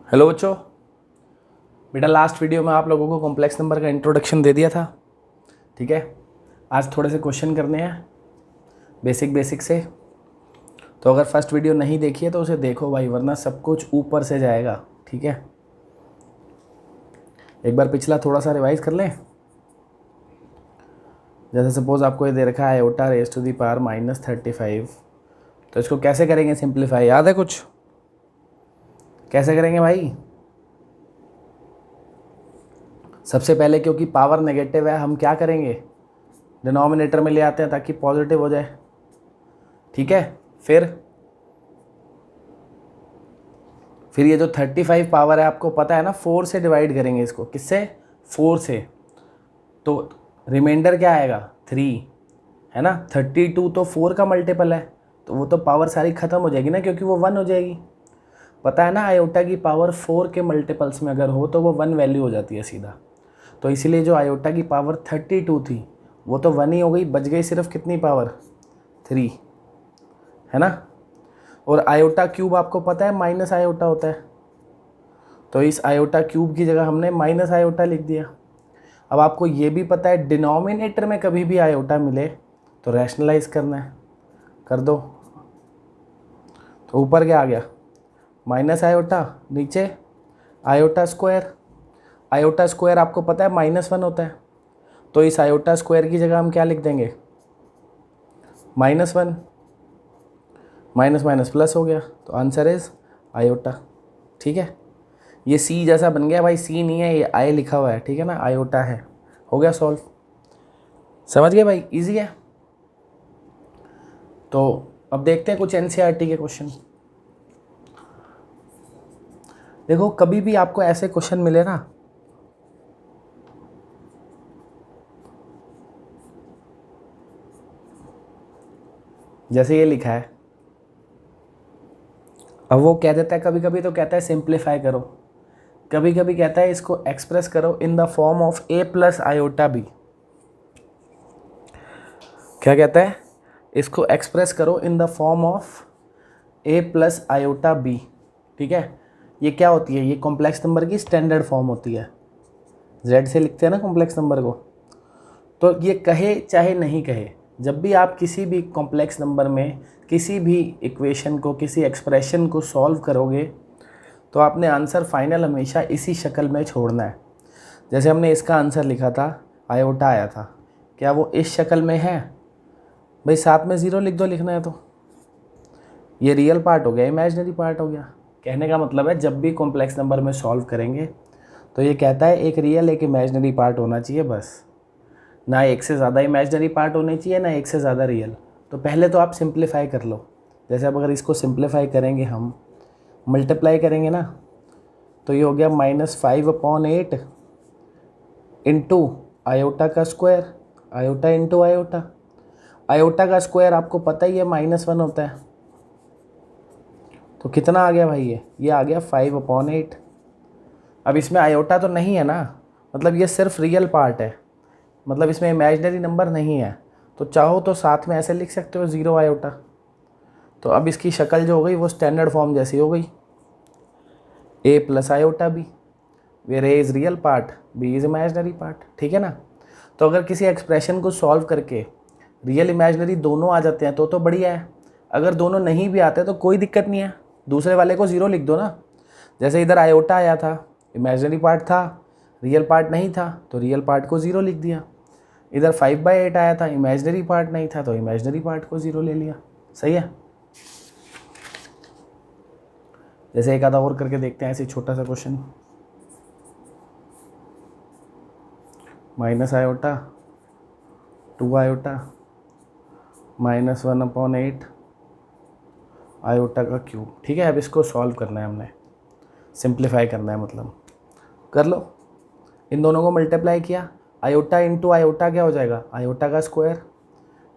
Hello बच्चों। बेटा last video में आप लोगों को कॉम्प्लेक्स नंबर का इंट्रोडक्शन दे दिया था। ठीक है, आज थोड़े से क्वेश्चन करने हैं बेसिक से। तो अगर फर्स्ट वीडियो नहीं देखी है तो उसे देखो भाई, वरना सब कुछ ऊपर से जाएगा। ठीक है, एक बार पिछला थोड़ा सा रिवाइज कर लें। जैसे सपोज आपको ये दे रखा है iota raise to the power -35, तो इसको कैसे करेंगे सिंप्लीफाई? याद है कुछ? कैसे करेंगे भाई? सबसे पहले क्योंकि पावर नेगेटिव है, हम क्या करेंगे, डिनोमिनेटर में ले आते हैं ताकि पॉजिटिव हो जाए। ठीक है, फिर ये जो 35 पावर है, आपको पता है ना, 4 से डिवाइड करेंगे इसको। किससे? 4 से। तो रिमाइंडर क्या आएगा? 3, है ना। 32 तो 4 का मल्टीपल है, तो वो तो पावर सारी ख़त्म हो जाएगी ना, क्योंकि वो 1 हो जाएगी। पता है ना, आयोटा की पावर 4 के मल्टीपल्स में अगर हो तो वो 1 वैल्यू हो जाती है सीधा। तो इसीलिए जो आयोटा की पावर 32 थी वो तो 1 ही हो गई, बच गई सिर्फ कितनी पावर? 3, है ना। और आयोटा क्यूब आपको पता है माइनस आयोटा होता है, तो इस आयोटा क्यूब की जगह हमने माइनस आयोटा लिख दिया। अब आपको ये भी पता है डिनोमिनेटर में कभी भी आयोटा मिले तो रैशनलाइज करना है, कर दो। तो ऊपर क्या आ गया? माइनस आयोटा, नीचे आयोटा स्क्वायर। आयोटा स्क्वायर आपको पता है -1 होता है, तो इस आयोटा स्क्वायर की जगह हम क्या लिख देंगे? -1, माइनस माइनस प्लस हो गया, तो आंसर इज आयोटा। ठीक है, ये सी जैसा बन गया भाई, सी नहीं है ये आई लिखा हुआ है। ठीक है ना, आयोटा है। हो गया सॉल्व। समझ गए भाई? इजी है। तो अब देखते हैं कुछ एनसीईआरटी के क्वेश्चन। देखो, कभी भी आपको ऐसे क्वेश्चन मिले ना, जैसे ये लिखा है, अब वो कह देता है कभी कभी तो कहता है सिंप्लीफाई करो, कभी कभी कहता है इसको एक्सप्रेस करो in the form of a plus iota B. क्या कहता है? इसको एक्सप्रेस करो in the form of a plus iota B. ठीक है, ये क्या होती है? ये कॉम्प्लेक्स नंबर की स्टैंडर्ड फॉर्म होती है। z से लिखते हैं ना कॉम्प्लेक्स नंबर को। तो ये कहे चाहे नहीं कहे, जब भी आप किसी भी कॉम्प्लेक्स नंबर में किसी भी इक्वेशन को, किसी एक्सप्रेशन को सॉल्व करोगे, तो आपने आंसर फाइनल हमेशा इसी शक्ल में छोड़ना है। जैसे हमने इसका आंसर लिखा था, आयोटा आया था, क्या वो इस शक्ल में है? भाई साथ में ज़ीरो लिख दो, लिखना है तो। ये रियल पार्ट हो गया, इमेजिनरी पार्ट हो गया। कहने का मतलब है जब भी कॉम्प्लेक्स नंबर में सॉल्व करेंगे तो ये कहता है एक रियल एक इमेजिनरी पार्ट होना चाहिए, बस। ना एक से ज़्यादा इमेजिनरी पार्ट होने चाहिए, ना एक से ज़्यादा रियल। तो पहले तो आप सिंप्लीफाई कर लो। जैसे अब अगर इसको सिंप्लीफाई करेंगे, हम मल्टीप्लाई करेंगे ना, तो ये हो गया -5/8 इंटू आयोटा का square, iota into iota. Iota का स्क्वायर आपको पता ही है -1 होता है, तो कितना आ गया भाई? ये आ गया 5/8। अब इसमें आयोटा तो नहीं है ना, मतलब ये सिर्फ रियल पार्ट है, मतलब इसमें इमेजिनरी नंबर नहीं है। तो चाहो तो साथ में ऐसे लिख सकते हो 0 आयोटा। तो अब इसकी शक्ल जो हो गई वो स्टैंडर्ड फॉर्म जैसी हो गई, a plus iota B, where a is real part, b is imaginary part. ठीक है ना। तो अगर किसी एक्सप्रेशन को सॉल्व करके रियल इमेजिनरी दोनों आ जाते हैं तो बढ़िया है। अगर दोनों नहीं भी आते तो कोई दिक्कत नहीं है, दूसरे वाले को 0 लिख दो ना। जैसे इधर आयोटा आया था, इमेजिनरी पार्ट था, रियल पार्ट नहीं था, तो रियल पार्ट को 0 लिख दिया। इधर 5/8 आया था, इमेजिनरी पार्ट नहीं था, तो इमेजिनरी पार्ट को 0 ले लिया। सही है। जैसे एक आधा और करके देखते हैं, ऐसे छोटा सा question. Minus iota, 2 iota, -1/8 iota का क्यूब। ठीक है, अब इसको सॉल्व करना है हमने, सिंप्लीफाई करना है, मतलब कर लो। इन दोनों को मल्टीप्लाई किया, आयोटा इंटू आयोटा क्या हो जाएगा? आयोटा का स्क्वायर,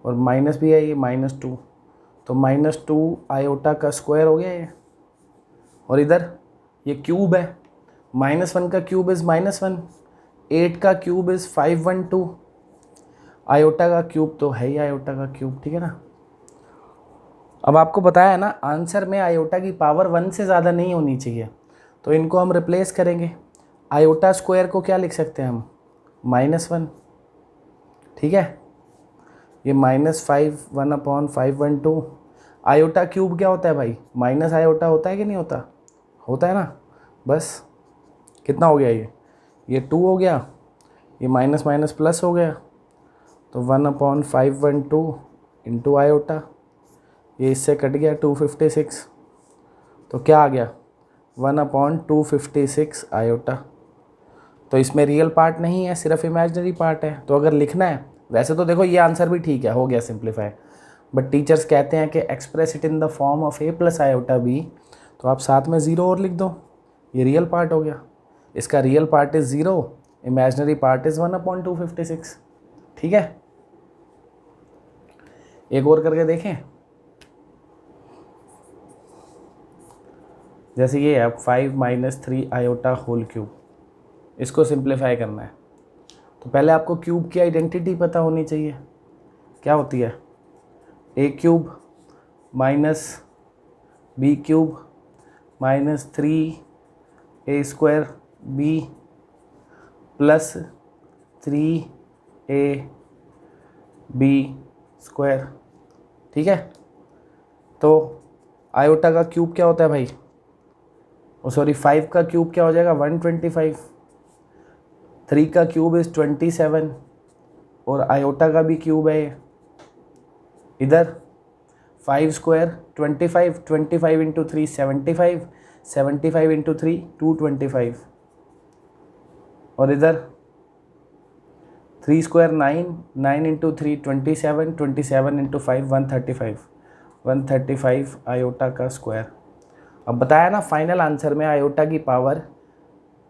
और माइनस भी है ये, -2, तो -2 आयोटा का स्क्वायर हो गया ये। और इधर ये क्यूब है, -1 का क्यूब इज़ -1, 8 का क्यूब इज़ 512, आयोटा का क्यूब तो है ही आयोटा का क्यूब। ठीक है ना। अब आपको बताया है ना, आंसर में आयोटा की पावर 1 से ज़्यादा नहीं होनी चाहिए, तो इनको हम रिप्लेस करेंगे। आयोटा स्क्वायर को क्या लिख सकते हैं हम, -1, ठीक है। ये -5 1/512। आयोटा क्यूब क्या होता है भाई, माइनस आयोटा होता है कि नहीं होता, होता है ना। बस कितना हो गया, ये 2 हो गया, ये माइनस माइनस प्लस हो गया, तो 1/512 इंटू आयोटा, ये इससे कट गया 256, तो क्या आ गया 1/256 आयोटा। तो इसमें रियल पार्ट नहीं है, सिर्फ इमेजिनरी पार्ट है। तो अगर लिखना है, वैसे तो देखो ये आंसर भी ठीक है, हो गया सिंप्लीफाई, बट टीचर्स कहते हैं कि express it in the form of a plus iota b, तो आप साथ में 0 और लिख दो, ये रियल पार्ट हो गया। इसका real part is 0, imaginary part is 1/256, ठीक है। एक और करके देखें, जैसे ये है 5 - 3 आयोटा होल क्यूब, इसको सिंप्लीफाई करना है। तो पहले आपको क्यूब की आइडेंटिटी पता होनी चाहिए, क्या होती है, a cube minus b cube -3a square b plus 3ab square, ठीक है। तो आयोटा का क्यूब क्या होता है भाई, सॉरी 5 का क्यूब क्या हो जाएगा 125, 3 का क्यूब इज़ 27, और आयोटा का भी क्यूब है इधर 5 स्क्वायर 25, 25 इंटू 3 75, 75 इंटू 3 225, और इधर 3 स्क्वायर 9, 9 इंटू 3 27, 27 इंटू 5 135, 135 आयोटा का स्क्वायर। अब बताया ना फाइनल आंसर में आयोटा की पावर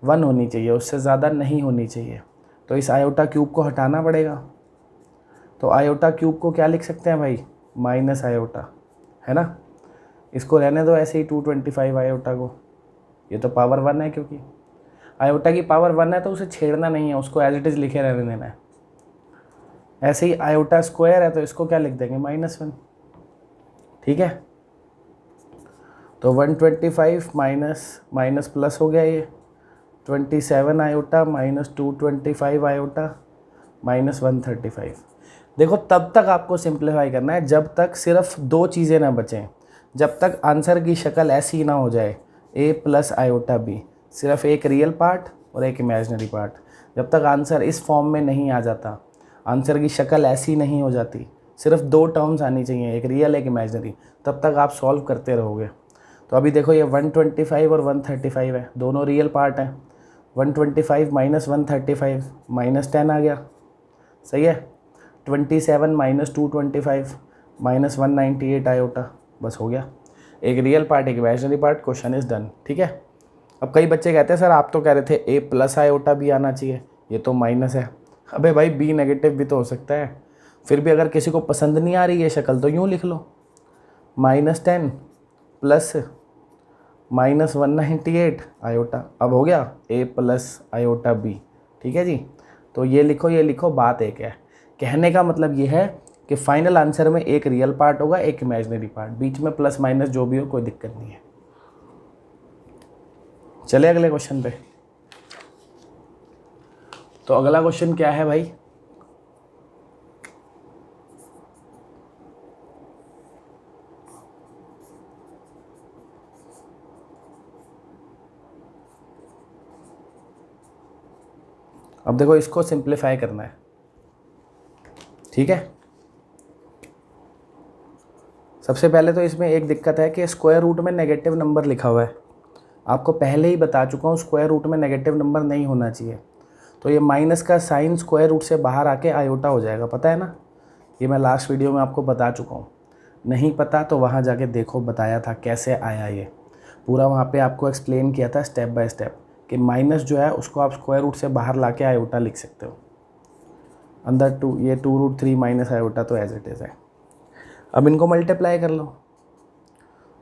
1 होनी चाहिए, उससे ज़्यादा नहीं होनी चाहिए। तो इस आयोटा क्यूब को हटाना पड़ेगा। तो आयोटा क्यूब को क्या लिख सकते हैं भाई, माइनस आयोटा, है ना। इसको रहने दो ऐसे ही 225 आयोटा को, ये तो पावर 1 है, क्योंकि आयोटा की पावर 1 है तो उसे छेड़ना नहीं है, उसको एज इट इज़ लिखे रहने देना है। ऐसे ही आयोटा स्क्वायर है तो इसको क्या लिख देंगे -1, ठीक है। तो 125 माइनस प्लस हो गया, ये 27 आयोटा माइनस 225 आयोटा माइनस 135। देखो तब तक आपको सिंप्लीफाई करना है जब तक सिर्फ 2 चीज़ें ना बचें, जब तक आंसर की शक्ल ऐसी ना हो जाए a प्लस आयोटा b, सिर्फ एक रियल पार्ट और एक इमेजिनरी पार्ट। जब तक आंसर इस फॉर्म में नहीं आ जाता, आंसर की शक्ल ऐसी नहीं हो जाती, सिर्फ 2 टर्म्स आनी चाहिए, एक रियल एक इमेजिनरी, तब तक आप सॉल्व करते रहोगे। तो अभी देखो ये 125 और 135 है, दोनों रियल पार्ट हैं। 125 माइनस 135 -10 आ गया, सही है। 27 माइनस 225 माइनस 198 आयोटा, बस हो गया। एक रियल पार्ट एक imaginary part, question is done, ठीक है। अब कई बच्चे कहते हैं सर आप तो कह रहे थे a प्लस आयोटा भी आना चाहिए, ये तो माइनस है। अबे भाई b नेगेटिव भी तो हो सकता है। फिर भी अगर किसी को पसंद नहीं आ रही ये शक्ल तो यूँ लिख लो, -10 प्लस -198 आयोटा। अब हो गया a प्लस आयोटा b, ठीक है जी। तो ये लिखो, बात एक है। कहने का मतलब ये है कि फाइनल आंसर में एक रियल पार्ट होगा एक इमेजिनरी पार्ट, बीच में प्लस माइनस जो भी हो कोई दिक्कत नहीं है। चले अगले क्वेश्चन पे। तो अगला क्वेश्चन क्या है भाई, अब देखो इसको सिंप्लीफाई करना है, ठीक है। सबसे पहले तो इसमें एक दिक्कत है कि स्क्वायर रूट में नेगेटिव नंबर लिखा हुआ है। आपको पहले ही बता चुका हूँ स्क्वायर रूट में नेगेटिव नंबर नहीं होना चाहिए। तो ये माइनस का साइन स्क्वायर रूट से बाहर आके आयोटा हो जाएगा, पता है ना। ये मैं लास्ट वीडियो में आपको बता चुका हूँ, नहीं पता तो वहाँ जाके देखो, बताया था कैसे आया ये पूरा, वहाँ पे आपको एक्सप्लेन किया था स्टेप बाय स्टेप कि माइनस जो है उसको आप स्क्वायर रूट से बाहर ला के आयोटा लिख सकते हो। अंदर 2, ये 2√3 माइनस आयोटा तो एज इट इज़ है। अब इनको मल्टीप्लाई कर लो,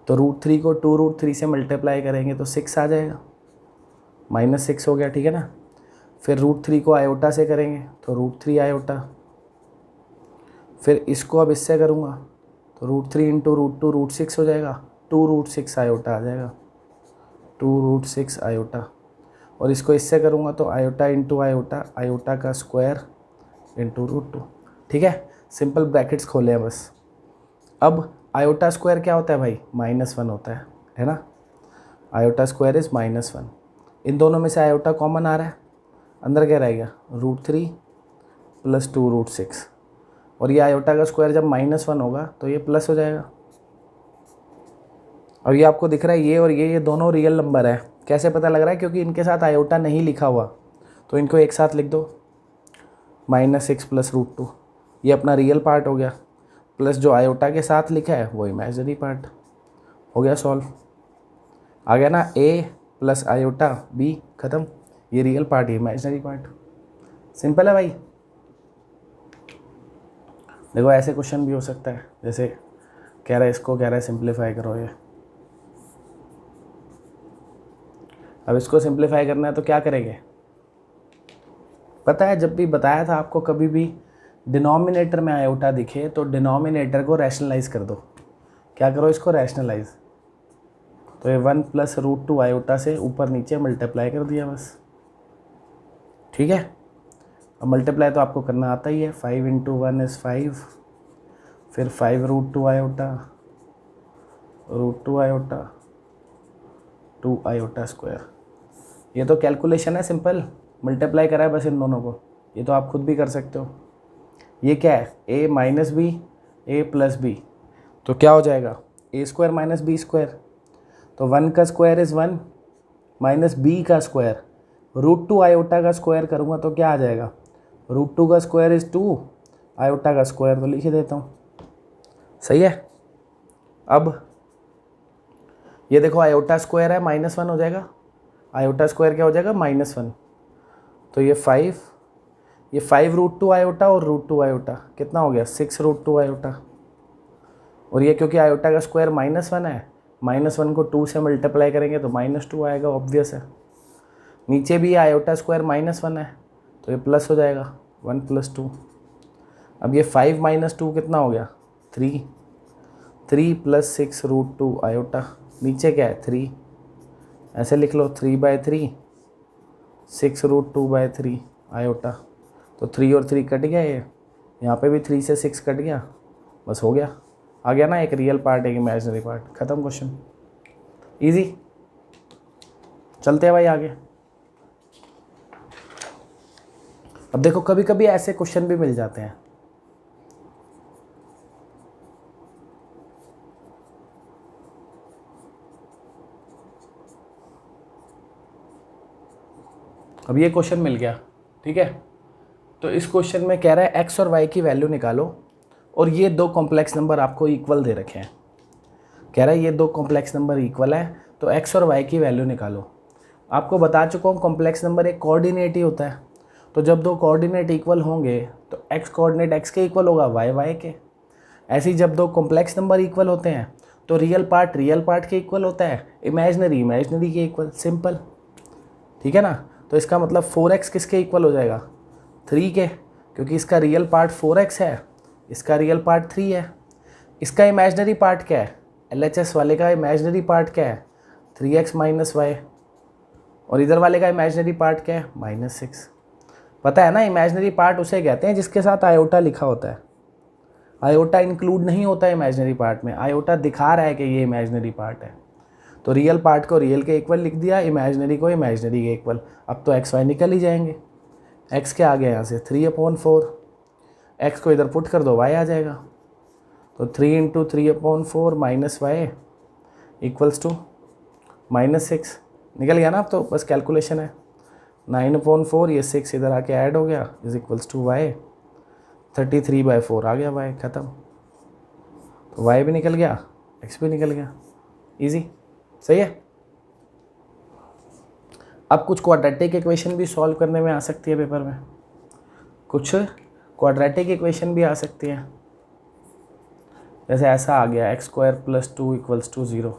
तो √3 को 2√3 से मल्टीप्लाई करेंगे तो 6 आ जाएगा, -6 हो गया, ठीक है ना। फिर √3 को आयोटा से करेंगे तो √3 आयोटा, फिर इसको अब इससे करूँगा तो √3 इंटू √2 √6 हो जाएगा, 2√6 आयोटा आ जाएगा, 2√6 आयोटा, और इसको इससे करूँगा तो आयोटा इंटू आयोटा, आयोटा का स्क्वायर इंटू √2। ठीक है, सिंपल ब्रैकेट्स खोले हैं बस। अब आयोटा स्क्वायर क्या होता है भाई, -1 होता है ना। Iota square is -1। इन दोनों में से आयोटा कॉमन आ रहा है, अंदर क्या रहेगा, √3 + 2√6, और ये आयोटा का स्क्वायर जब -1 होगा तो ये प्लस हो जाएगा। और ये आपको दिख रहा है ये और ये दोनों रियल नंबर है। कैसे पता लग रहा है, क्योंकि इनके साथ आयोटा नहीं लिखा हुआ, तो इनको एक साथ लिख दो, -6 + √2, ये अपना रियल पार्ट हो गया, प्लस जो आयोटा के साथ लिखा है वो इमेजिनरी पार्ट हो गया। सॉल्व आ गया ना, a + आयोटा b, ख़त्म। ये रियल पार्ट, ये इमेजिनरी पार्ट। सिंपल है भाई। देखो ऐसे क्वेश्चन भी हो सकता है, जैसे कह रहा है इसको, कह रहा है सिंप्लीफाई करो ये। अब इसको सिंप्लीफाई करना है तो क्या करेंगे, पता है जब भी बताया था आपको, कभी भी डिनोमिनेटर में आयोटा दिखे तो डिनोमिनेटर को रैशनलाइज कर दो। क्या करो, इसको रैशनलाइज, तो ये 1 + √2 आयोटा से ऊपर नीचे मल्टीप्लाई कर दिया बस। ठीक है, अब मल्टीप्लाई तो आपको करना आता ही है, 5 × 1 = 5, फिर 5 √2 आयोटा, √2 आयोटा, 2 आयोटा स्क्वायर। ये तो कैलकुलेशन है, सिंपल मल्टीप्लाई करा है बस इन दोनों को, ये तो आप खुद भी कर सकते हो। ये क्या है, a - b, a + b, तो क्या हो जाएगा, a² - b², तो 1 का स्क्वायर इज़ 1 माइनस b का स्क्वायर, √2 आयोटा का स्क्वायर करूँगा तो क्या आ जाएगा, √2 का स्क्वायर इज़ 2, आयोटा का स्क्वायर तो लिख ही देता हूँ। सही है। अब ये देखो आयोटा स्क्वायर है, -1 हो जाएगा, आयोटा स्क्वायर क्या हो जाएगा, -1, तो ये 5 √2 आयोटा और √2 आयोटा कितना हो गया, 6 √2 आयोटा, और ये क्योंकि आयोटा का स्क्वायर -1 है, -1 को 2 से मल्टीप्लाई करेंगे तो -2 आएगा, ऑब्वियस है। नीचे भी आयोटा स्क्वायर -1 है तो ये प्लस हो जाएगा, 1 + 2। अब ये 5 - 2 कितना हो गया, 3 + 6 √2 आयोटा, नीचे क्या है 3, ऐसे लिख लो 3/3, 6 √2/3 आयोटा, तो 3 और 3 कट गया, ये यहाँ पे भी 3 से 6 कट गया, बस हो गया। आ गया ना, एक रियल पार्ट एक इमेजिनरी पार्ट, ख़त्म क्वेश्चन, इजी। चलते हैं भाई आगे। अब देखो कभी कभी ऐसे क्वेश्चन भी मिल जाते हैं, अब ये क्वेश्चन मिल गया, ठीक है, तो इस क्वेश्चन में कह रहा है x और y की वैल्यू निकालो, और ये दो कॉम्प्लेक्स नंबर आपको इक्वल दे रखे हैं। कह रहा है ये दो कॉम्प्लेक्स नंबर इक्वल है, तो x और y की वैल्यू निकालो। आपको बता चुका हूँ कॉम्प्लेक्स नंबर एक कोऑर्डिनेट ही होता है, तो जब दो कोऑर्डिनेट इक्वल होंगे तो x कोऑर्डिनेट x के इक्वल होगा, y के। ऐसे ही जब दो कॉम्प्लेक्स नंबर इक्वल होते हैं तो रियल पार्ट के इक्वल होता है, इमेजिनरी के इक्वल, सिंपल। ठीक है ना, तो इसका मतलब 4x किसके इक्वल हो जाएगा, 3 के, क्योंकि इसका रियल पार्ट 4x है, इसका रियल पार्ट 3 है। इसका इमेजिनरी पार्ट क्या है, LHS वाले का इमेजिनरी पार्ट क्या है, 3x - y, और इधर वाले का इमेजिनरी पार्ट क्या है, -6। पता है ना, इमेजिनरी पार्ट उसे कहते हैं जिसके साथ आयोटा लिखा होता है। आयोटा इंक्लूड नहीं होता है इमेजिनरी पार्ट में, आयोटा दिखा रहा है कि ये इमेजिनरी पार्ट है। तो रियल पार्ट को रियल के इक्वल लिख दिया, इमेजिनरी को इमेजिनरी के इक्वल। अब तो x y निकल ही जाएंगे, x के आ गया यहाँ से 3/4, x को इधर पुट कर दो, y आ जाएगा, तो 3 × 3/4 - y = -6 निकल गया ना। अब तो बस कैलकुलेशन है, 9/4, ये 6 इधर आके ऐड हो गया, = y, 33/4 आ गया y, ख़त्म। तो y भी निकल गया, x भी निकल गया, इजी। सही है। अब कुछ क्वाड्रेटिक इक्वेशन भी सॉल्व करने में आ सकती है पेपर में, कुछ क्वाड्रेटिक इक्वेशन भी आ सकती है। जैसे ऐसा आ गया, x² + 2 = 0,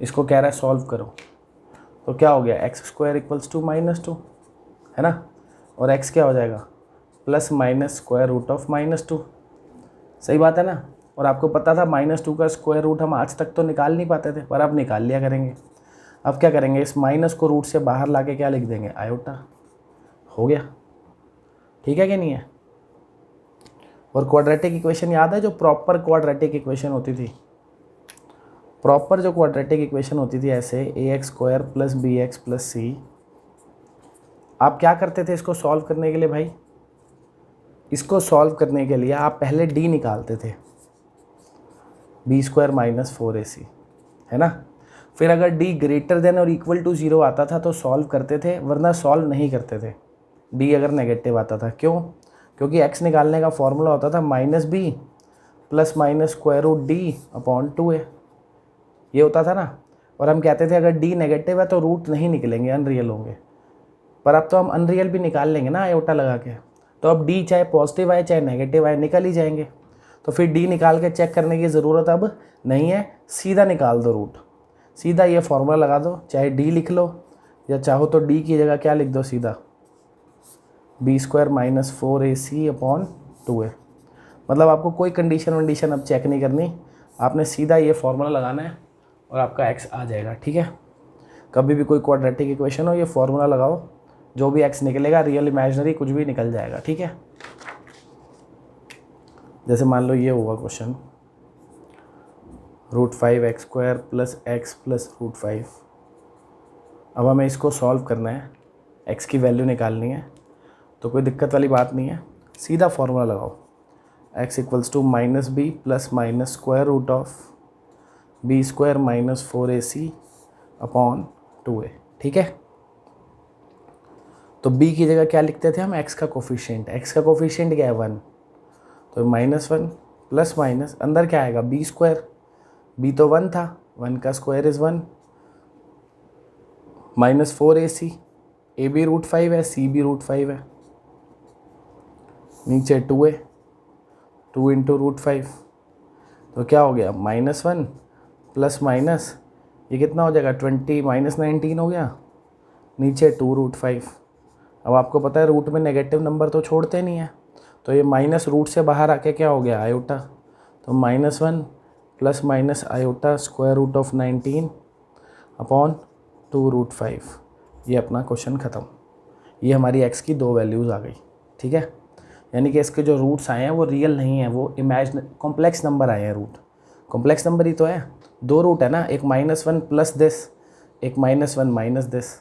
इसको कह रहा है सॉल्व करो, तो क्या हो गया, x² = -2 है ना, और x क्या हो जाएगा, +- √2। सही बात है ना। और आपको पता था -2 का स्क्वायर रूट हम आज तक तो निकाल नहीं पाते थे, पर अब निकाल लिया करेंगे। अब क्या करेंगे, इस माइनस को रूट से बाहर लाके क्या लिख देंगे, आयोटा। हो गया, ठीक है कि नहीं है। और क्वाड्रेटिक इक्वेशन याद है, जो प्रॉपर क्वाड्रेटिक इक्वेशन होती थी, प्रॉपर जो क्वाड्रेटिक इक्वेशन होती थी ऐसे ax² + bx + c, आप क्या करते थे इसको सॉल्व करने के लिए भाई, इसको सॉल्व करने के लिए आप पहले d निकालते थे, b² - 4ac, है ना। फिर अगर d ग्रेटर देन और इक्वल टू 0 आता था तो सॉल्व करते थे, वरना सॉल्व नहीं करते थे d अगर नेगेटिव आता था। क्यों? क्योंकि x निकालने का फॉर्मूला होता था -b ± √d/2a, ये होता था ना। और हम कहते थे अगर d नेगेटिव है तो रूट नहीं निकलेंगे, अनरियल होंगे। पर अब तो हम अनरियल भी निकाल लेंगे ना आयोटा लगा के, तो अब d चाहे पॉजिटिव आए चाहे नेगेटिव आए निकल ही जाएंगे। तो फिर d निकाल के चेक करने की ज़रूरत अब नहीं है, सीधा निकाल दो रूट, सीधा ये फॉर्मूला लगा दो, चाहे d लिख लो या चाहो तो d की जगह क्या लिख दो, सीधा b² - 4ac/2a। मतलब आपको कोई कंडीशन वंडीशन अब चेक नहीं करनी, आपने सीधा ये फॉर्मूला लगाना है और आपका x आ जाएगा, ठीक है। कभी भी कोई क्वाड्रेटिक इक्वेशन हो, ये फॉर्मूला लगाओ, जो भी x निकलेगा, रियल इमेजिनरी कुछ भी निकल जाएगा, ठीक है। जैसे मान लो ये हुआ क्वेश्चन, √5x² + x + √5। अब हमें इसको सॉल्व करना है, x की वैल्यू निकालनी है, तो कोई दिक्कत वाली बात नहीं है, सीधा फॉर्मूला लगाओ, x = -b + -√b² - 4ac/2a, ठीक है। तो b की जगह क्या लिखते थे हम, x का कोफिशिएंट, x का कोफिशिएंट क्या है 1, तो -1 प्लस माइनस अंदर क्या आएगा b², b तो 1 था, 1 का स्क्वायर इज़ 1 -4ac, a भी √5 है, c भी √5 है, नीचे 2a, 2 × √5, तो क्या हो गया -1 प्लस माइनस ये कितना हो जाएगा 20 -19 हो गया, नीचे 2 √5। अब आपको पता है रूट में नेगेटिव नंबर तो छोड़ते नहीं है, तो ये माइनस रूट से बाहर आके क्या हो गया आयोटा, तो -1 प्लस माइनस आयोटा √19/2 √5। ये अपना क्वेश्चन ख़त्म। ये हमारी x की 2 वैल्यूज़ आ गई, ठीक है। यानी कि इसके जो रूट्स आए हैं वो रियल नहीं है, वो इमेजिन कॉम्प्लेक्स नंबर आए हैं। रूट कॉम्प्लेक्स नंबर ही तो है, 2 रूट है ना, एक -1 प्लस दिस, एक -1 माइनस दिस,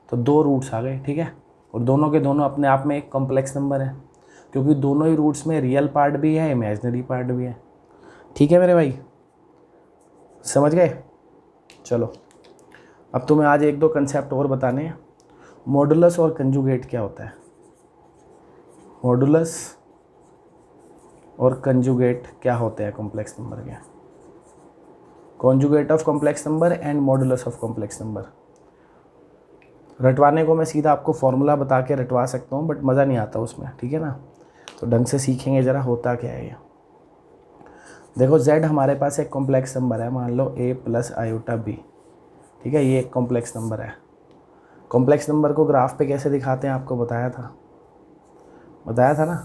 तो 2 रूट्स आ गए, ठीक है। और दोनों के दोनों अपने आप में एक कॉम्प्लेक्स नंबर है, क्योंकि दोनों ही रूट्स में रियल पार्ट भी है, इमेजिनरी पार्ट भी है, ठीक है मेरे भाई, समझ गए। चलो अब तुम्हें आज 1-2 कंसेप्ट और बताने हैं। मॉडुलस और कंजुगेट क्या होता है, मॉडुलस और कंजुगेट क्या होते हैं कॉम्प्लेक्स नंबर के, conjugate of complex number and modulus of complex number. रटवाने को मैं सीधा आपको फॉर्मूला बता के रटवा सकता हूँ, बट मज़ा नहीं आता उसमें, ठीक है ना। तो ढंग से सीखेंगे ज़रा होता क्या है ये। देखो z हमारे पास एक कॉम्प्लेक्स नंबर है, मान लो a + i/b, ठीक है, ये एक कॉम्प्लेक्स नंबर है। कॉम्प्लेक्स नंबर को ग्राफ पे कैसे दिखाते हैं आपको बताया था ना,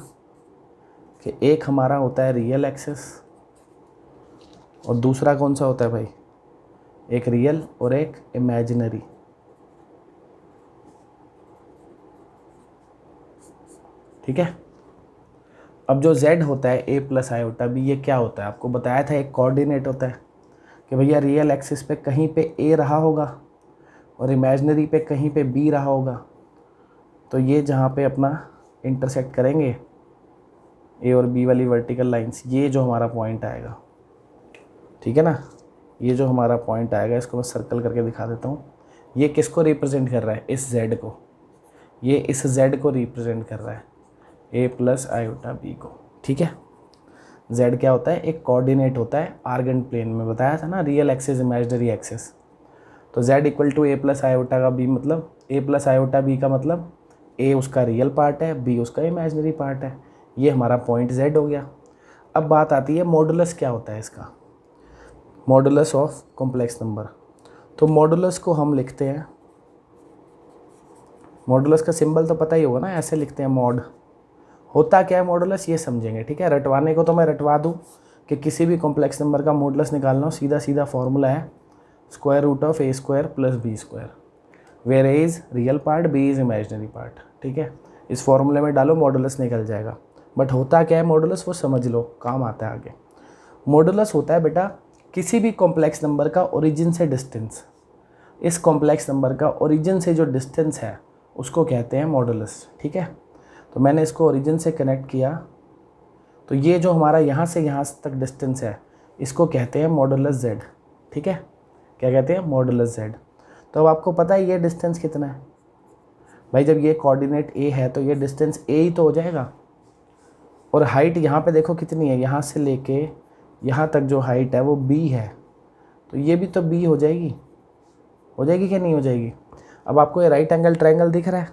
कि एक हमारा होता है रियल एक्सिस और दूसरा कौन सा होता है भाई, एक रियल और एक इमेजिनरी, ठीक है। अब जो z होता है a + i/b, ये क्या होता है आपको बताया था, एक कोऑर्डिनेट होता है कि भैया रियल एक्सिस पे कहीं पे a रहा होगा और इमेजिनरी पे कहीं पे b रहा होगा, तो ये जहाँ पे अपना इंटरसेक्ट करेंगे a और b वाली वर्टिकल लाइंस, ये जो हमारा पॉइंट आएगा, ठीक है ना, ये जो हमारा पॉइंट आएगा, इसको मैं सर्कल करके दिखा देता हूँ। ये किसको रिप्रेजेंट कर रहा है, इस z को, ये इस z को रिप्रेजेंट कर रहा है, a + i/b को, ठीक है। z क्या होता है, एक कोऑर्डिनेट होता है आर्गन प्लेन में, बताया था ना, रियल एक्सिस इमेजिनरी एक्सिस। तो z = a + i/b, मतलब a + i/b का मतलब a उसका रियल पार्ट है, b उसका इमेजिनरी पार्ट है, ये हमारा पॉइंट z हो गया। अब बात आती है मॉडुलस क्या होता है इसका, मॉडुलस ऑफ कॉम्प्लेक्स नंबर। तो मॉडुलस को हम लिखते हैं, मॉडुलस का सिंबल तो पता ही होगा ना, ऐसे लिखते हैं मॉड। होता क्या है मॉडुलस, ये समझेंगे, ठीक है। रटवाने को तो मैं रटवा दूँ कि किसी भी कॉम्प्लेक्स नंबर का मॉडुलस निकालना हो, सीधा सीधा फॉर्मूला है square root of A square plus B square, where A is real part, B is imaginary part. ठीक है, इस फॉर्मूले में डालो, मॉडुलस निकल जाएगा। बट होता क्या है मॉडुलस, वो समझ लो, काम आता है आगे। मॉडुलस होता है बेटा किसी भी कॉम्प्लेक्स नंबर का ओरिजिन से डिस्टेंस। इस कॉम्प्लेक्स नंबर का ओरिजिन से जो डिस्टेंस है उसको कहते हैं मॉडुलस। ठीक है, तो मैंने इसको ओरिजिन से कनेक्ट किया, तो ये जो हमारा यहाँ से यहाँ तक डिस्टेंस है इसको कहते हैं मॉडुलस जेड। ठीक है, क्या कहते हैं, मॉडुलस जेड। तो अब आपको पता है ये डिस्टेंस कितना है भाई, जब ये कोऑर्डिनेट ए है तो ये डिस्टेंस ए ही तो हो जाएगा। और हाइट यहाँ पे देखो कितनी है, यहाँ से लेके यहाँ तक जो हाइट है वो बी है, तो ये भी तो बी हो जाएगी क्या नहीं हो जाएगी। अब आपको ये राइट एंगल ट्रायंगल दिख रहा है,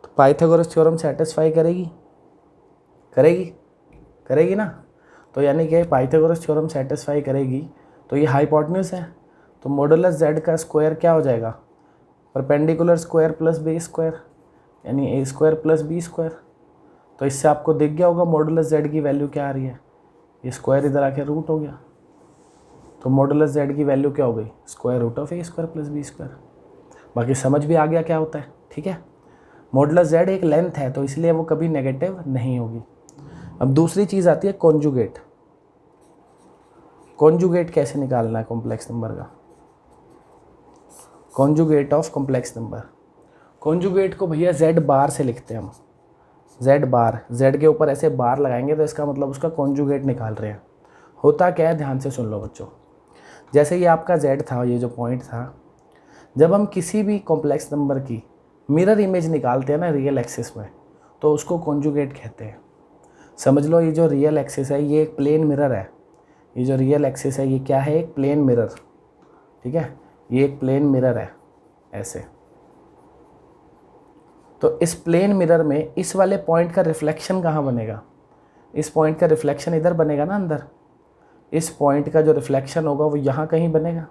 तो पाइथागोरस थ्योरम सेटिस्फाई करेगी ना। तो यानी कि पाइथागोरस थ्योरम सेटिस्फाई करेगी, तो ये हाइपोटेन्यूज है, तो मॉडुलस जेड का स्क्वायर क्या हो जाएगा, perpendicular square plus B square, यानी A square plus B square. तो इससे आपको दिख गया होगा मॉडुलस जेड की वैल्यू क्या आ रही है, ये स्क्वायर इधर आके रूट हो गया, तो मॉडुलस जेड की वैल्यू क्या हो गई, square root of A square plus B square. बाकी समझ भी आ गया क्या होता है। ठीक है, मॉडुलस जेड एक लेंथ है तो इसलिए वो कभी नेगेटिव नहीं होगी। अब दूसरी चीज़ आती है कॉन्जुगेट। कॉन्जुगेट कैसे निकालना है कॉम्प्लेक्स नंबर का, conjugate of complex number. Conjugate को भैया जेड बार से लिखते हैं हम, जेड बार, जेड के ऊपर ऐसे बार लगाएंगे तो इसका मतलब उसका कॉन्जुगेट निकाल रहे हैं। होता क्या है, ध्यान से सुन लो बच्चों, जैसे ये आपका जेड था, ये जो पॉइंट था, जब हम किसी भी कॉम्प्लेक्स नंबर की मिरर इमेज निकालते हैं ना रियल एक्सिस में, तो उसको कॉन्जुगेट कहते हैं। समझ लो ये जो रियल एक्सिस है ये एक प्लेन मिरर है, ये जो रियल एक्सिस है ये क्या है, एक प्लेन मिरर। ठीक है, ये एक प्लेन मिरर है ऐसे। तो इस प्लेन मिरर में इस वाले पॉइंट का रिफ्लेक्शन कहाँ बनेगा, इस पॉइंट का रिफ्लेक्शन इधर बनेगा ना अंदर, इस पॉइंट का जो रिफ्लेक्शन होगा वो यहाँ कहीं बनेगा।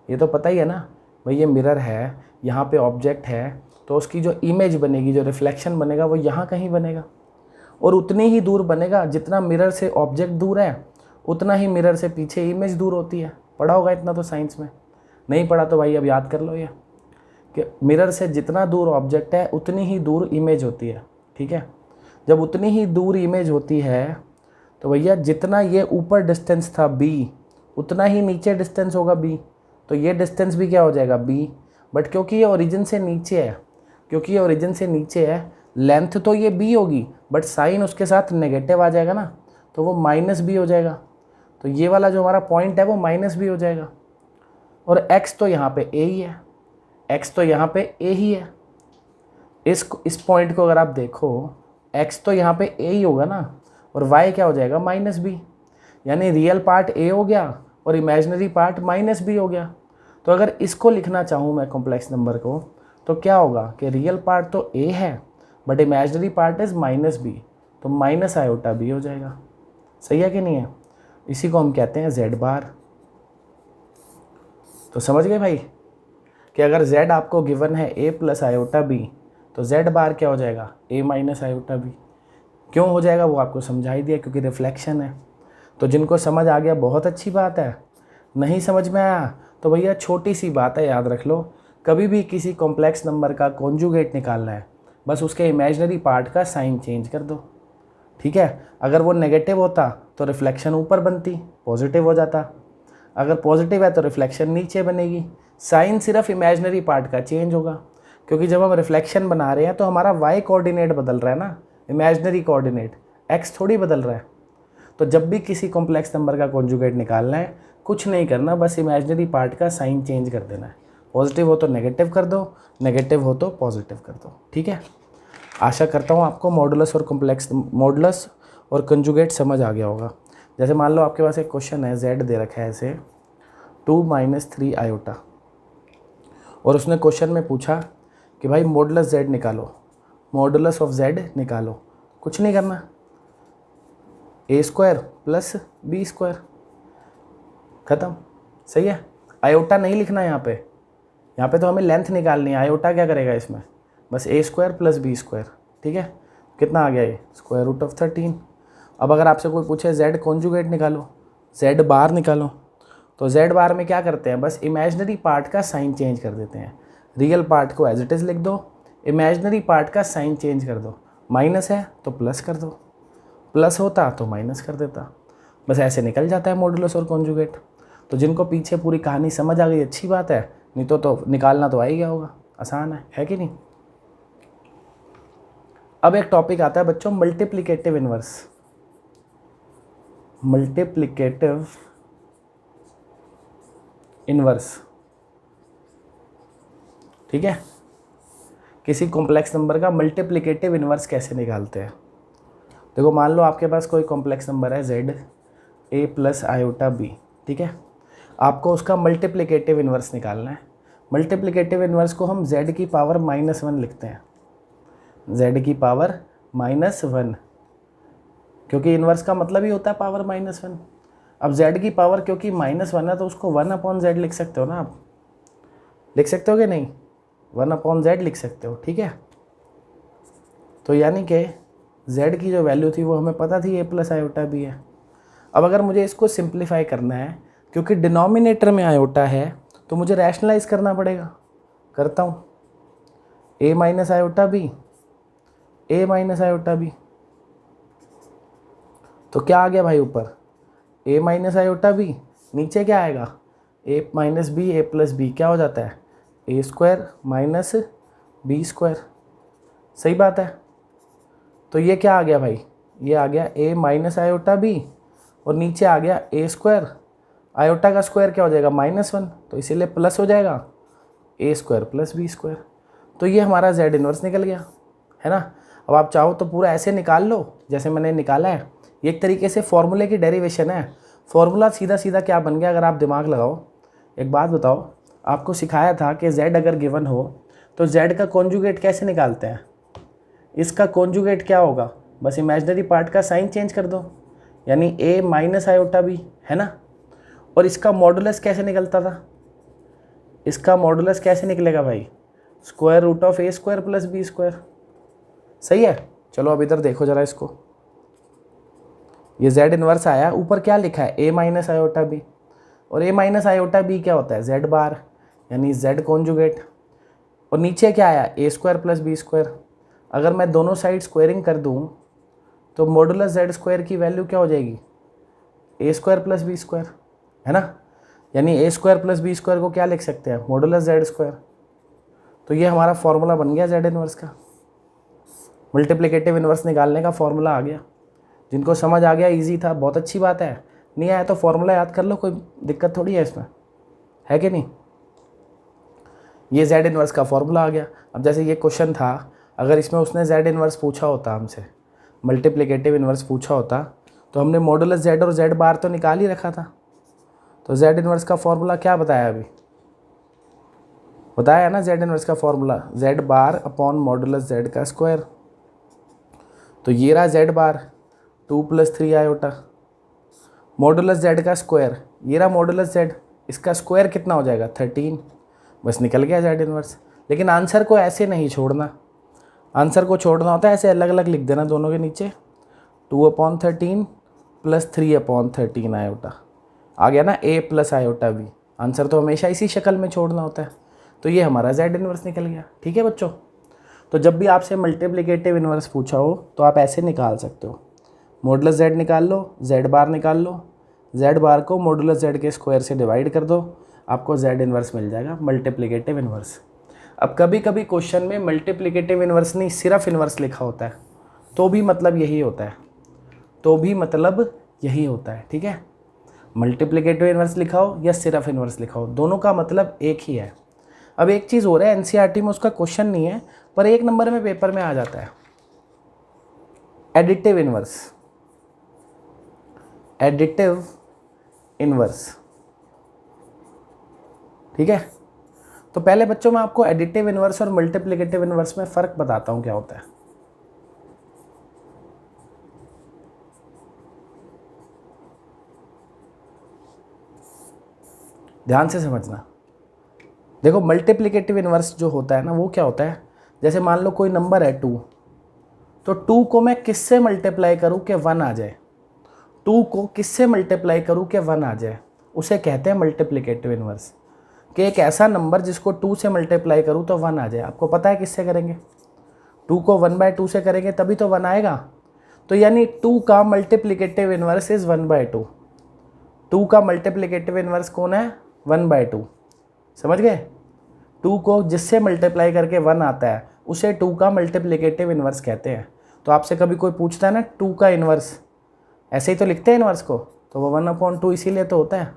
ये तो पता ही है ना भाई, ये मिरर है, यहाँ पे ऑब्जेक्ट है, तो उसकी जो इमेज बनेगी, जो रिफ्लेक्शन बनेगा वो यहाँ कहीं बनेगा, और उतनी ही दूर बनेगा जितना मिरर से ऑब्जेक्ट दूर है, उतना ही मिरर से पीछे इमेज दूर होती है। पढ़ा होगा इतना तो साइंस में, नहीं पढ़ा तो भाई अब याद कर लो ये, कि मिरर से जितना दूर ऑब्जेक्ट है उतनी ही दूर इमेज होती है। ठीक है, जब उतनी ही दूर इमेज होती है तो भैया जितना ये ऊपर डिस्टेंस था b, उतना ही नीचे डिस्टेंस होगा b, तो ये डिस्टेंस भी क्या हो जाएगा b। बट क्योंकि ये ओरिजिन से नीचे है, लेंथ तो ये b होगी, बट साइन उसके साथ नेगेटिव आ जाएगा ना, तो वो माइनस b हो जाएगा। तो ये वाला जो हमारा पॉइंट है वो माइनस b हो जाएगा। और x तो यहाँ पे a ही है, इस पॉइंट को अगर आप देखो, x तो यहाँ पे a ही होगा ना, और y क्या हो जाएगा, माइनस b, यानी रियल पार्ट a हो गया और इमेजिनरी पार्ट माइनस b हो गया। तो अगर इसको लिखना चाहूँ मैं कॉम्प्लेक्स नंबर को, तो क्या होगा कि रियल पार्ट तो a है but imaginary part is minus b, तो माइनस आयोटा b हो जाएगा। सही है कि नहीं है, इसी को हम कहते हैं z बार। तो समझ गए भाई कि अगर z आपको गिवन है a प्लस आयोटा b, तो z बार क्या हो जाएगा, a माइनस आयोटा b। क्यों हो जाएगा वो आपको समझा ही दिया, क्योंकि रिफ्लेक्शन है। तो जिनको समझ आ गया बहुत अच्छी बात है, नहीं समझ में आया तो भैया छोटी सी बात है, याद रख लो, कभी भी किसी कॉम्प्लेक्स नंबर का कॉन्जुगेट निकालना है, बस उसके इमेजिनरी पार्ट का साइन चेंज कर दो। ठीक है, अगर वो नेगेटिव होता तो रिफ्लेक्शन ऊपर बनती, पॉजिटिव हो जाता, अगर पॉजिटिव है तो रिफ्लेक्शन नीचे बनेगी। साइन सिर्फ इमेजिनरी पार्ट का चेंज होगा, क्योंकि जब हम रिफ्लेक्शन बना रहे हैं तो हमारा y कोऑर्डिनेट बदल रहा है ना, इमेजिनरी कोऑर्डिनेट, x थोड़ी बदल रहा है। तो जब भी किसी कॉम्प्लेक्स नंबर का कॉन्जुगेट निकालना है, कुछ नहीं करना, बस इमेजिनरी पार्ट का साइन चेंज कर देना है। पॉजिटिव हो तो नेगेटिव कर दो, नेगेटिव हो तो पॉजिटिव कर दो। ठीक है, आशा करता हूँ आपको मॉडुलस और कंजुगेट समझ आ गया होगा। जैसे मान लो आपके पास एक क्वेश्चन है, z दे रखा है ऐसे 2 - 3 आयोटा, और उसने क्वेश्चन में पूछा कि भाई मॉडुलस z निकालो, मॉडुलस ऑफ z निकालो। कुछ नहीं करना, a square plus b square, ख़त्म। सही है, आयोटा नहीं लिखना यहाँ पे तो हमें लेंथ निकालनी है, आयोटा क्या करेगा इसमें, बस a square plus b square. ठीक है, कितना आ गया ये, स्क्वायर रूट ऑफ 13। अब अगर आपसे कोई पूछे z कॉन्जुगेट निकालो, z बार निकालो, तो z बार में क्या करते हैं, बस इमेजिनरी पार्ट का साइन चेंज कर देते हैं। रियल पार्ट को एज इट इज़ लिख दो, इमेजिनरी पार्ट का साइन चेंज कर दो। माइनस है तो प्लस कर दो, प्लस होता तो माइनस कर देता। बस ऐसे निकल जाता है मॉडुलस और कॉन्जुगेट। तो जिनको पीछे पूरी कहानी समझ आ गई अच्छी बात है, नहीं तो निकालना तो आ ही गया होगा, आसान है कि नहीं। अब एक टॉपिक आता है बच्चों मल्टीप्लिकेटिव इनवर्स। मल्टीप्लिकेटिव इनवर्स, ठीक है। किसी कॉम्प्लेक्स नंबर का मल्टीप्लिकेटिव इनवर्स कैसे निकालते हैं। देखो मान लो आपके पास कोई कॉम्प्लेक्स नंबर है z a plus iota B, ठीक है। आपको उसका मल्टीप्लिकेटिव इनवर्स निकालना है। मल्टीप्लिकेटिव इनवर्स को हम z की पावर -1 लिखते हैं, z की पावर -1, क्योंकि इनवर्स का मतलब ही होता है पावर -1। अब z की पावर क्योंकि -1 है तो उसको 1/z लिख सकते हो ना आप, लिख सकते हो कि नहीं, 1/z लिख सकते हो, ठीक है। तो यानी कि z की जो वैल्यू थी वो हमें पता थी a प्लस आयोटा बी है। अब अगर मुझे इसको सिंप्लीफाई करना है, क्योंकि डिनोमिनेटर में आयोटा है तो मुझे रैशनलाइज करना पड़ेगा। करता हूँ, a minus iota B, a minus iota B, तो क्या आ गया भाई ऊपर a माइनस आयोटा बी, नीचे क्या आएगा a minus B, a plus B क्या हो जाता है a square minus B square, सही बात है। तो ये क्या आ गया भाई, ये आ गया a माइनस आयोटा बी और नीचे आ गया a स्क्वायर, आयोटा का स्क्वायर क्या हो जाएगा -1, तो इसीलिए प्लस हो जाएगा a square plus B square. तो ये हमारा z इनवर्स निकल गया, है ना। अब आप चाहो तो पूरा ऐसे निकाल लो जैसे मैंने निकाला है, ये एक तरीके से फॉर्मूले की डेरिवेशन है। फॉर्मूला सीधा सीधा क्या बन गया, अगर आप दिमाग लगाओ। एक बात बताओ, आपको सिखाया था कि z अगर गिवन हो तो z का कॉन्जुगेट कैसे निकालते हैं। इसका कॉन्जुगेट क्या होगा, बस इमेजिनरी पार्ट का साइन चेंज कर दो, यानी a माइनस आयोटा बी, है ना। और इसका मॉडुलस कैसे निकलता था, इसका मॉडुलस कैसे निकलेगा भाई, square root of a square plus B square, सही है। चलो अब इधर देखो जरा इसको, ये z इनवर्स आया, ऊपर क्या लिखा है a माइनस आयोटा बी, और a माइनस आयोटा बी क्या होता है z बार, यानी z कॉन्जुगेट। और नीचे क्या आया a square plus B square. अगर मैं दोनों साइड स्क्वायरिंग कर दूं तो मॉडुलस z स्क्वायर की वैल्यू क्या हो जाएगी a square plus B square, है ना। यानी a square plus B square को क्या लिख सकते हैं, मॉडुलस z स्क्वायर। तो ये हमारा फॉर्मूला बन गया z इनवर्स का, मल्टीप्लिकेटिव इनवर्स निकालने का फॉर्मूला आ गया। जिनको समझ आ गया इजी था, बहुत अच्छी बात है। नहीं आया तो फॉर्मूला याद कर लो, कोई दिक्कत थोड़ी है इसमें, है कि नहीं। ये z इनवर्स का फॉर्मूला आ गया। अब जैसे ये क्वेश्चन था, अगर इसमें उसने z इनवर्स पूछा होता हमसे, मल्टीप्लिकेटिव इनवर्स पूछा होता, तो हमने मॉडुलस z और z बार तो निकाल ही रखा था। तो z इनवर्स का फॉर्मूला क्या बताया अभी, बताया ना z इनवर्स का formula z bar upon modulus z का स्क्वायर। तो ये रहा z बार 2 + 3 आयोटा, मॉडुलस z का स्क्वायर, ये रहा मॉडुलस z, इसका स्क्वायर कितना हो जाएगा 13, बस निकल गया z इनवर्स। लेकिन आंसर को ऐसे नहीं छोड़ना, आंसर को छोड़ना होता है ऐसे अलग अलग लिख देना दोनों के नीचे, 2/13 + 3/13 आयोटा, आ गया ना a plus iota b। Answer तो हमेशा इसी शक्ल में छोड़ना होता है। तो ये हमारा z इनवर्स निकल गया, ठीक है बच्चों। तो जब भी आपसे मल्टीप्लिकेटिव इनवर्स पूछा हो तो आप ऐसे निकाल सकते हो, मॉडुलस z निकाल लो, z बार निकाल लो, z बार को मॉडुलस z के स्क्वायर से डिवाइड कर दो, आपको z इनवर्स मिल जाएगा, मल्टीप्लिकेटिव इनवर्स। अब कभी कभी क्वेश्चन में मल्टीप्लिकेटिव इनवर्स नहीं सिर्फ इनवर्स लिखा होता है, तो भी मतलब यही होता है, तो भी मतलब यही होता है, ठीक है। मल्टीप्लिकेटिव इनवर्स लिखा हो या सिर्फ इनवर्स लिखा हो, दोनों का मतलब एक ही है। अब एक चीज़ हो रहा है, एनसीईआरटी में उसका क्वेश्चन नहीं है पर 1 नंबर में पेपर में आ जाता है, एडिटिव इनवर्स, एडिटिव इनवर्स, ठीक है। तो पहले बच्चों मैं आपको एडिटिव इनवर्स और मल्टीप्लिकेटिव इनवर्स में फ़र्क बताता हूँ क्या होता है। ध्यान से समझना। देखो मल्टीप्लिकेटिव इनवर्स जो होता है ना, वो क्या होता है, जैसे मान लो कोई नंबर है 2, तो 2 को मैं किससे मल्टीप्लाई करूँ कि 1 आ जाए, 2 को किससे मल्टीप्लाई करूँ कि 1 आ जाए। उसे कहते हैं मल्टीप्लिकेटिव इन्वर्स। कि एक ऐसा नंबर जिसको 2 से मल्टीप्लाई करूँ तो 1 आ जाए। आपको पता है किससे करेंगे? 2 को 1/2 से करेंगे तभी तो 1 आएगा। तो यानी 2 का मल्टीप्लिकेटिव इन्वर्स इज़ 1/2। 2 का मल्टीप्लिकेटिव इन्वर्स कौन है? 1/2। समझ गए? 2 को जिससे मल्टीप्लाई करके 1 आता है उसे 2 का मल्टीप्लिकेटिव इन्वर्स कहते हैं। तो आपसे कभी कोई पूछता है ना 2 का इन्वर्स, ऐसे ही तो लिखते हैं इन्वर्स को, तो वो 1/2 इसीलिए तो होता है,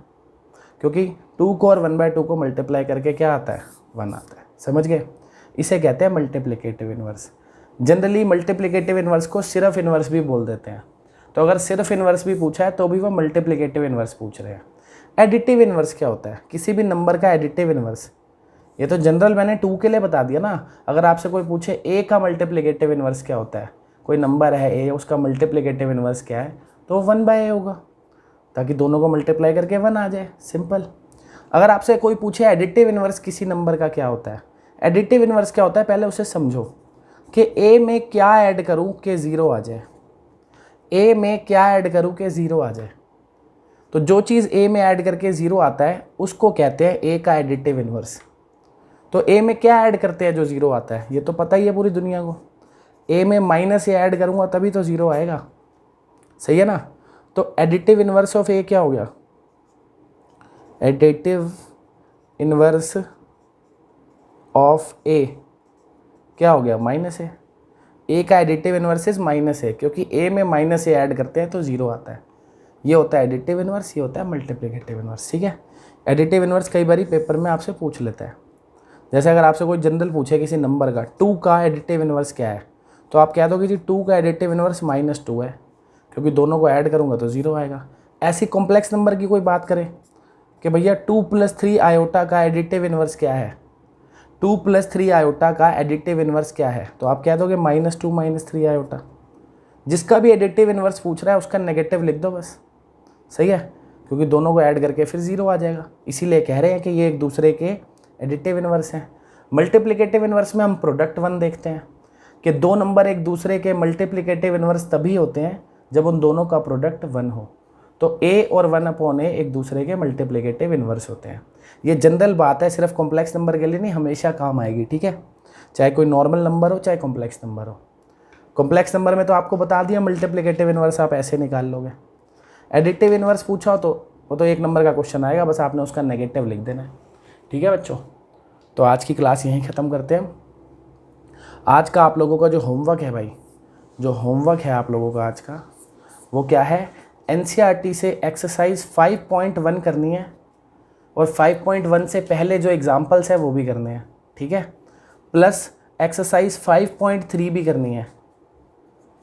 क्योंकि 2 को और 1/2 को मल्टीप्लाई करके क्या आता है? 1 आता है। समझ गए? इसे कहते हैं multiplicative inverse. Generally multiplicative inverse को सिर्फ इन्वर्स भी बोल देते हैं। तो अगर सिर्फ इन्वर्स भी पूछा है तो भी वो मल्टीप्लिकेटिव इन्वर्स पूछ रहे हैं। एडिटिव इन्वर्स क्या होता है? किसी भी नंबर का एडिटिव इन्वर्स। ये तो जनरल मैंने 2 के लिए बता दिया ना। अगर आपसे कोई पूछे a का मल्टीप्लिकेटिव इन्वर्स क्या होता है, कोई नंबर है a, उसका मल्टीप्लिकेटिव इन्वर्स क्या है, तो 1/a होगा, ताकि दोनों को मल्टीप्लाई करके 1 आ जाए। सिंपल। अगर आपसे कोई पूछे एडिटिव इन्वर्स किसी नंबर का क्या होता है, एडिटिव इन्वर्स क्या होता है, पहले उसे समझो कि a में क्या ऐड करूं कि 0 आ जाए। a में क्या ऐड करूं कि 0 आ जाए। तो जो चीज़ a में ऐड करके 0 आता है उसको कहते हैं a का एडिटिव इन्वर्स। तो a में क्या ऐड करते हैं जो 0 आता है, ये तो पता ही है पूरी दुनिया को। a में माइनस ए ऐड करूँगा तभी तो 0 आएगा। सही है ना? तो एडिटिव इन्वर्स ऑफ a क्या हो गया? एडिटिव इन्वर्स ऑफ a क्या हो गया? Minus A. a का एडिटिव इन्वर्स इज माइनस ए, क्योंकि a में माइनस ए ऐड करते हैं तो 0 आता है। ये होता है एडिटिव इन्वर्स, ये होता है मल्टीप्लिकेटिव इन्वर्स। ठीक है? एडिटिव इन्वर्स कई बार पेपर में आपसे पूछ लेता है। जैसे अगर आपसे कोई जनरल पूछे किसी नंबर का 2 का एडिटिव इन्वर्स क्या है, तो आप कह दो कि जी 2 का एडिटिव इन्वर्स -2 है, क्योंकि दोनों को ऐड करूँगा तो 0 आएगा। ऐसी कॉम्प्लेक्स नंबर की कोई बात करें कि भैया 2 + 3 आयोटा का एडिटिव इन्वर्स क्या है, 2 + 3 आयोटा का एडिटिव इन्वर्स क्या है, तो आप कह दोगे -2 - 3 आयोटा। जिसका भी एडिटिव इन्वर्स पूछ रहा है उसका नेगेटिव लिख दो बस। सही है? क्योंकि दोनों को ऐड करके फिर 0 आ जाएगा। इसीलिए कह रहे हैं कि ये एक दूसरे के एडिटिव इन्वर्स हैं। मल्टीप्लिकेटिव इन्वर्स में हम प्रोडक्ट 1 देखते हैं कि दो नंबर एक दूसरे के मल्टीप्लिकेटिव इन्वर्स तभी होते हैं जब उन दोनों का प्रोडक्ट 1 हो। तो a और 1/a एक दूसरे के मल्टीप्लिकेटिव इन्वर्स होते हैं। ये जनरल बात है, सिर्फ कॉम्प्लेक्स नंबर के लिए नहीं, हमेशा काम आएगी। ठीक है? चाहे कोई नॉर्मल नंबर हो चाहे कॉम्प्लेक्स नंबर हो। कॉम्प्लेक्स नंबर में तो आपको बता दिया मल्टीप्लिकेटिव इन्वर्स आप ऐसे निकाल लोगे। एडिटिव इन्वर्स पूछा हो तो वो तो 1 नंबर का क्वेश्चन आएगा, बस आपने उसका नेगेटिव लिख देना है। ठीक है बच्चों? तो आज की क्लास यहीं ख़त्म करते हैं। आज का आप लोगों का जो होमवर्क है भाई, जो होमवर्क है आप लोगों का आज का, वो क्या है? NCERT से एक्सरसाइज 5.1 करनी है और 5.1 से पहले जो एग्जाम्पल्स है वो भी करने हैं। ठीक है? प्लस एक्सरसाइज 5.3 भी करनी है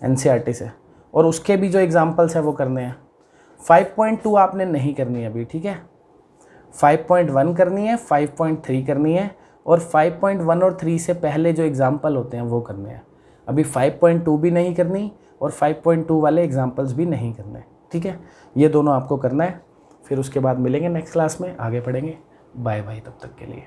NCERT से, और उसके भी जो एग्जाम्पल्स है वो करने हैं। 5.2 आपने नहीं करनी है अभी। ठीक है? 5.1 करनी है, 5.3 करनी है, और 5.1 और 3 से पहले जो एग्जाम्पल होते हैं वो करने हैं। अभी 5.2 भी नहीं करनी और 5.2 वाले एग्जाम्पल्स भी नहीं करने। ठीक है? ये दोनों आपको करना है। फिर उसके बाद मिलेंगे नेक्स्ट क्लास में, आगे पढ़ेंगे। बाय बाय तब तक के लिए।